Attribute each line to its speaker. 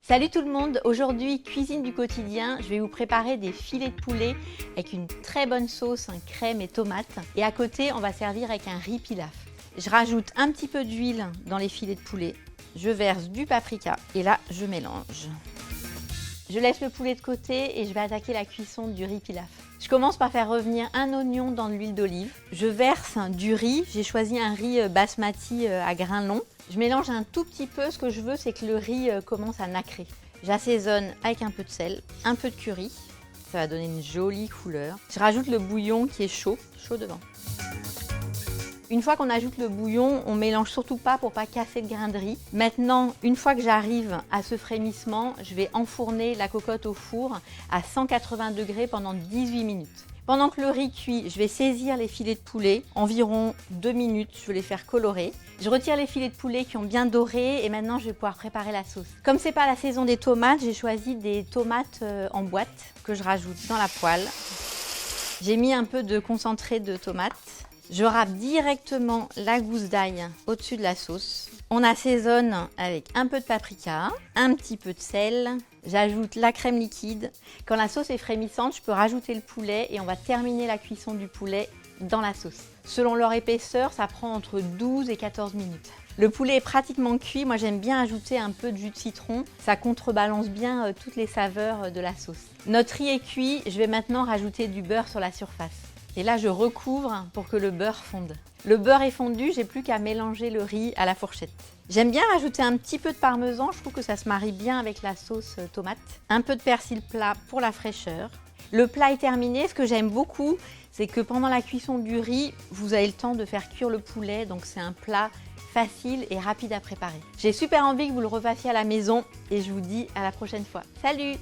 Speaker 1: Salut tout le monde, aujourd'hui cuisine du quotidien, je vais vous préparer des filets de poulet avec une très bonne sauce, crème et tomates. Et à côté, on va servir avec un riz pilaf. Je rajoute un petit peu d'huile dans les filets de poulet, je verse du paprika et là je mélange. Je laisse le poulet de côté et je vais attaquer la cuisson du riz pilaf. Je commence par faire revenir un oignon dans de l'huile d'olive. Je verse du riz, j'ai choisi un riz basmati à grains longs. Je mélange un tout petit peu, ce que je veux c'est que le riz commence à nacrer. J'assaisonne avec un peu de sel, un peu de curry, ça va donner une jolie couleur. Je rajoute le bouillon qui est chaud devant. Une fois qu'on ajoute le bouillon, on mélange surtout pas pour pas casser le grain de riz. Maintenant, une fois que j'arrive à ce frémissement, je vais enfourner la cocotte au four à 180 degrés pendant 18 minutes. Pendant que le riz cuit, je vais saisir les filets de poulet, environ 2 minutes, je vais les faire colorer. Je retire les filets de poulet qui ont bien doré et maintenant je vais pouvoir préparer la sauce. Comme c'est pas la saison des tomates, j'ai choisi des tomates en boîte que je rajoute dans la poêle. J'ai mis un peu de concentré de tomate. Je râpe directement la gousse d'ail au-dessus de la sauce. On assaisonne avec un peu de paprika, un petit peu de sel. J'ajoute la crème liquide. Quand la sauce est frémissante, je peux rajouter le poulet et on va terminer la cuisson du poulet dans la sauce. Selon leur épaisseur, ça prend entre 12 et 14 minutes. Le poulet est pratiquement cuit. Moi, j'aime bien ajouter un peu de jus de citron. Ça contrebalance bien toutes les saveurs de la sauce. Notre riz est cuit. Je vais maintenant rajouter du beurre sur la surface. Et là, je recouvre pour que le beurre fonde. Le beurre est fondu, j'ai plus qu'à mélanger le riz à la fourchette. J'aime bien rajouter un petit peu de parmesan, je trouve que ça se marie bien avec la sauce tomate. Un peu de persil plat pour la fraîcheur. Le plat est terminé. Ce que j'aime beaucoup, c'est que pendant la cuisson du riz, vous avez le temps de faire cuire le poulet. Donc c'est un plat facile et rapide à préparer. J'ai super envie que vous le refassiez à la maison et je vous dis à la prochaine fois. Salut!